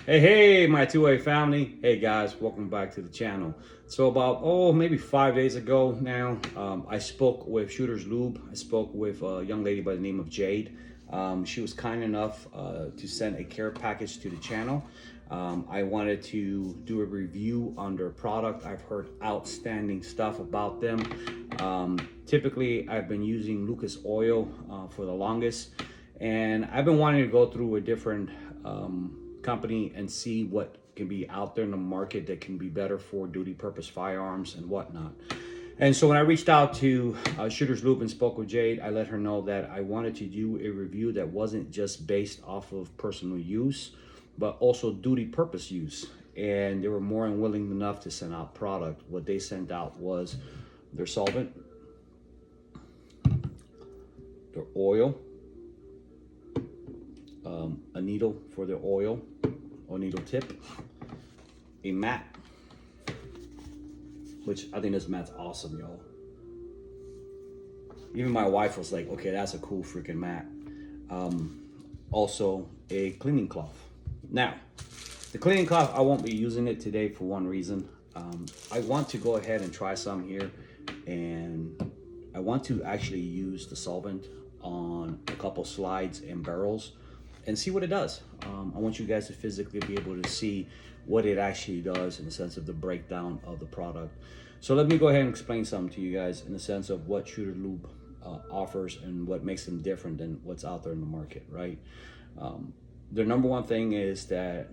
Hey, my two-way family. Hey guys, welcome back to the channel. So about, maybe 5 days ago now, I spoke with Shooter's Lube. I spoke with a young lady by the name of Jade. She was kind enough to send a care package to the channel. I wanted to do a review on their product. I've heard outstanding stuff about them. Typically, I've been using Lucas Oil for the longest, and I've been wanting to go through a different company and see what can be out there in the market that can be better for duty purpose firearms and whatnot. And so when I reached out to Shooter's Lube and spoke with Jade, I let her know that I wanted to do a review that wasn't just based off of personal use, but also duty purpose use. And they were more than willing enough to send out product. What they sent out was their solvent, their oil, a needle for their oil or needle tip, a mat, which I think this mat's awesome, y'all. Even my wife was like, okay, that's a cool freaking mat. Also a cleaning cloth. Now, the cleaning cloth, I won't be using it today for one reason. I want to go ahead and try some here, and I want to actually use the solvent on a couple slides and barrels and see what it does. I want you guys to physically be able to see what it actually does in the sense of the breakdown of the product. So let me go ahead and explain something to you guys in the sense of what Shooter Lube offers and what makes them different than what's out there in the market, right? Their number one thing is that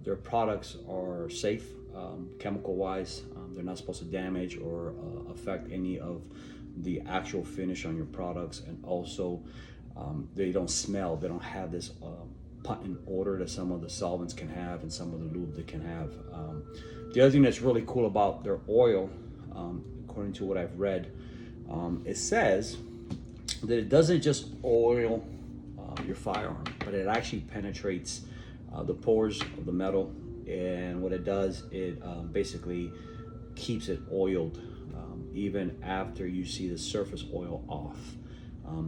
their products are safe, chemical-wise. They're not supposed to damage or affect any of the actual finish on your products, and also they don't smell. They don't have this put-in odor that some of the solvents can have and some of the lube that can have. The other thing that's really cool about their oil, according to what I've read, it says that it doesn't just oil your firearm, but it actually penetrates the pores of the metal, and what it does, it basically keeps it oiled even after you see the surface oil off.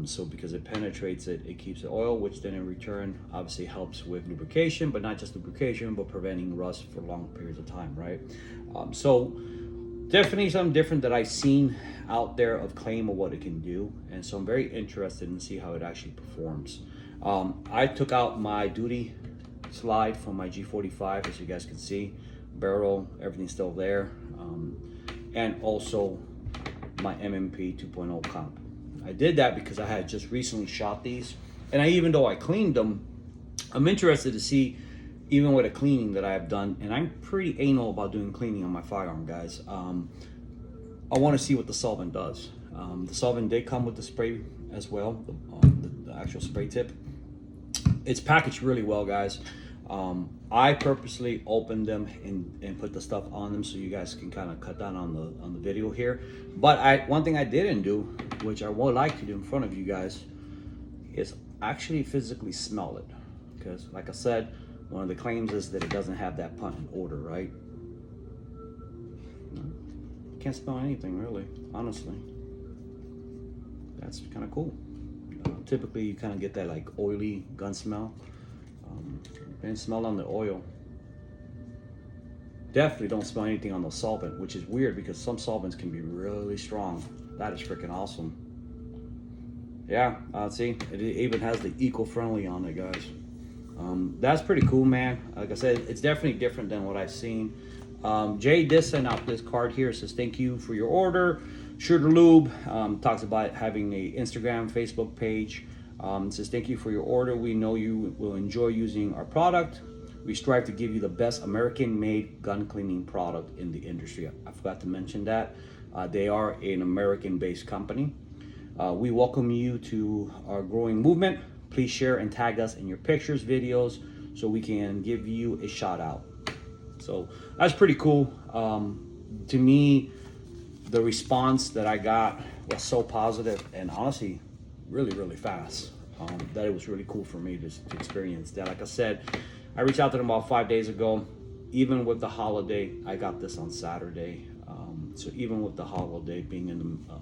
So because it penetrates it, it keeps the oil, which then in return obviously helps with lubrication, but not just lubrication, but preventing rust for long periods of time, right? So definitely something different that I've seen out there of claim of what it can do, and so I'm very interested in see how it actually performs. I took out my duty slide from my G45, as you guys can see, barrel, everything's still there, and also my MMP 2.0 comp. I did that because I had just recently shot these, and even though I cleaned them, I'm interested to see, even with a cleaning that I have done, and I'm pretty anal about doing cleaning on my firearm, guys. I want to see what the solvent does. The solvent did come with the spray as well, the actual spray tip. It's packaged really well, guys. I purposely opened them and put the stuff on them so you guys can kind of cut down on the video here. But one thing I didn't do, which I would like to do in front of you guys, is actually physically smell it. Because like I said, one of the claims is that it doesn't have that pungent odor, right? Can't smell anything really, honestly. That's kind of cool. Typically you kind of get that like oily gun smell. And smell on the oil. Definitely don't smell anything on the solvent, which is weird because some solvents can be really strong. That is freaking awesome. Yeah, see, it even has the eco-friendly on it, guys. That's pretty cool, man. Like I said, it's definitely different than what I've seen. Jay did send out this card here. It says, thank you for your order. Shooter Lube talks about having a Instagram, Facebook page. It says, thank you for your order. We know you will enjoy using our product. We strive to give you the best American-made gun cleaning product in the industry. I forgot to mention that. They are an American-based company. We welcome you to our growing movement. Please share and tag us in your pictures, videos, so we can give you a shout out. So that's pretty cool. To me, the response that I got was so positive, and honestly, really, really fast, that it was really cool for me to experience that. Like I said, I reached out to them about 5 days ago. Even with the holiday, I got this on Saturday. So even with the holiday being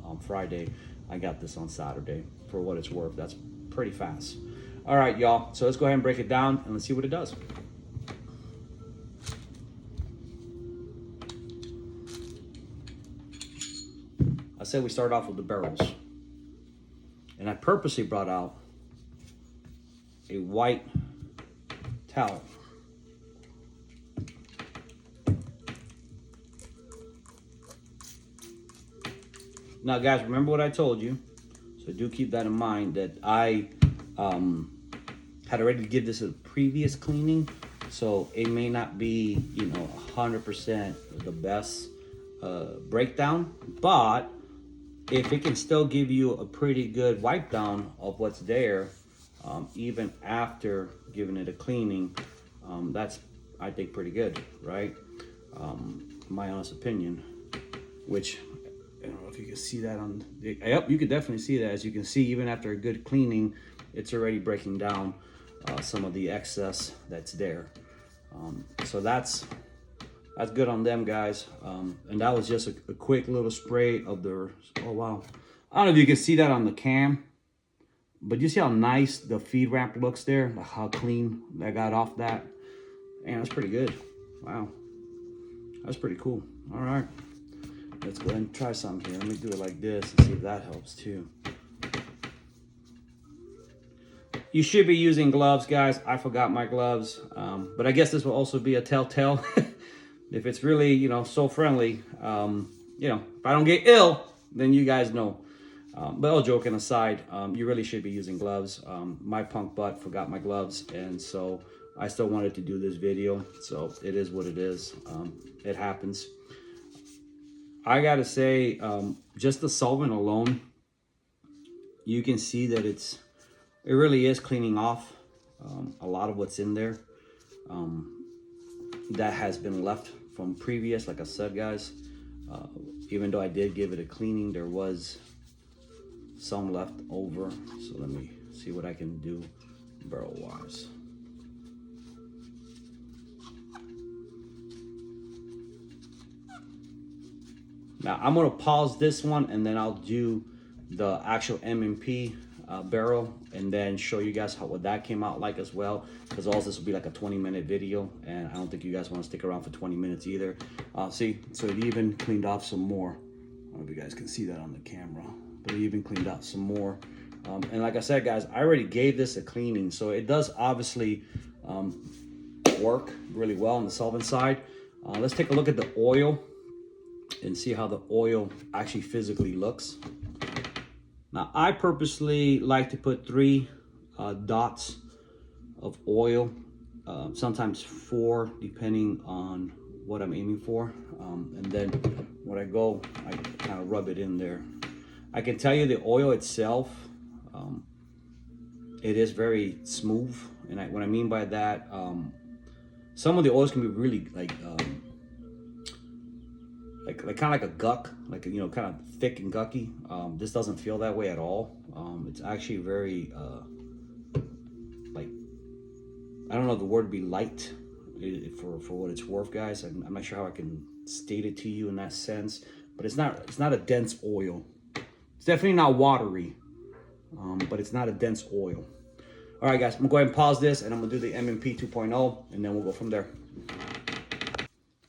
on Friday, I got this on Saturday. For what it's worth, that's pretty fast. All right, y'all. So let's go ahead and break it down and let's see what it does. said we start off with the barrels. And I purposely brought out a white towel. Now guys, remember what I told you. So do keep that in mind, that I had already give this a previous cleaning. So it may not be, you know, 100% the best breakdown, but if it can still give you a pretty good wipe down of what's there, even after giving it a cleaning, that's, I think, pretty good, right? My honest opinion, which I don't know if you can see that on the, yep, you could definitely see that. As you can see, even after a good cleaning, it's already breaking down some of the excess that's there. So that's good on them, guys. And that was just a quick little spray of the, oh wow. I don't know if you can see that on the cam, but you see how nice the feed ramp looks there, like how clean that got off that. Man, that's pretty good. Wow, that's pretty cool. All right, let's go ahead and try some here. Let me do it like this and see if that helps too. You should be using gloves, guys. I forgot my gloves, but I guess this will also be a telltale. If it's really, you know, so friendly, you know, if I don't get ill, then you guys know. But all joking aside, you really should be using gloves. My punk butt forgot my gloves, and so I still wanted to do this video. So it is what it is. It happens. I gotta say, just the solvent alone, you can see that it really is cleaning off a lot of what's in there that has been left from previous. Like I said, guys, even though I did give it a cleaning, there was some left over. So let me see what I can do barrel wise. Now I'm gonna pause this one and then I'll do the actual M&P barrel and then show you guys what that came out like as well, because also this will be like a 20-minute video and I don't think you guys want to stick around for 20 minutes either. See, so it even cleaned off some more. I don't know if you guys can see that on the camera, but it even cleaned out some more. And like I said, guys, I already gave this a cleaning, so it does obviously work really well on the solvent side. Let's take a look at the oil and see how the oil actually physically looks. Now, I purposely like to put 3 dots of oil, sometimes 4, depending on what I'm aiming for. And then when I go, I kind of rub it in there. I can tell you the oil itself, it is very smooth. And what I mean by that, some of the oils can be really like kind of like a guck, like, you know, kind of thick and gucky. This doesn't feel that way at all. It's actually very like, I don't know if the word would be light for what it's worth, guys. I'm not sure how I can state it to you in that sense, but it's not a dense oil. It's definitely not watery, but it's not a dense oil. All right, guys, I'm gonna go ahead and pause this and I'm gonna do the M&P 2.0 and then we'll go from there.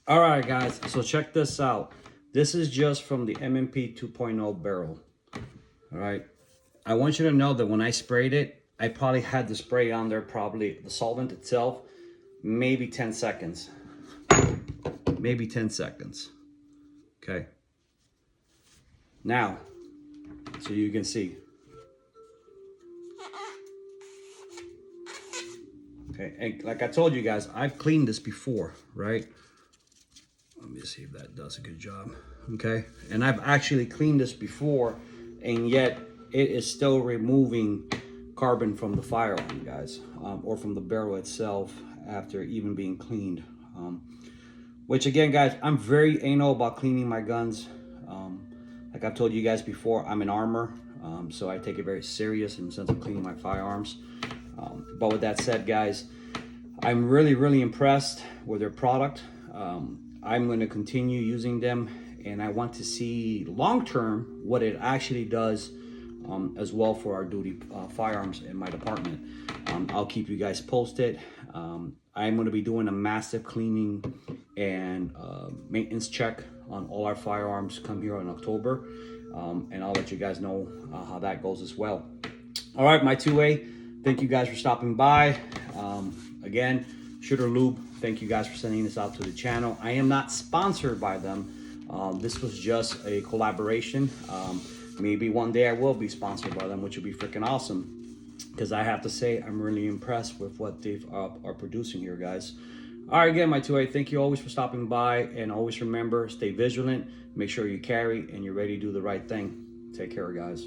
All right, guys, so check this out. This is just from the M&P 2.0 barrel. All right, I want you to know that when I sprayed it, I probably had the spray on there, probably the solvent itself, maybe 10 seconds. Maybe 10 seconds. Okay. Now, so you can see. Okay, and like I told you guys, I've cleaned this before, right? Let me see if that does a good job. Okay, and I've actually cleaned this before, and yet it is still removing carbon from the firearm, guys, or from the barrel itself after even being cleaned. Which again, guys, I'm very anal about cleaning my guns. Like I've told you guys before, I'm an armor, so I take it very serious in the sense of cleaning my firearms. But with that said, guys, I'm really impressed with their product. I'm going to continue using them, and I want to see long-term what it actually does as well for our duty firearms in my department. I'll keep you guys posted. I'm going to be doing a massive cleaning and maintenance check on all our firearms come here in October. and I'll let you guys know how that goes as well. All right, my 2A, thank you guys for stopping by. Again, Shooter Lube, thank you guys for sending this out to the channel. I am not sponsored by them. This was just a collaboration. Maybe one day I will be sponsored by them, which would be freaking awesome. Because I have to say, I'm really impressed with what they are producing here, guys. All right, again, my 2A, thank you always for stopping by. And always remember, stay vigilant, make sure you carry, and you're ready to do the right thing. Take care, guys.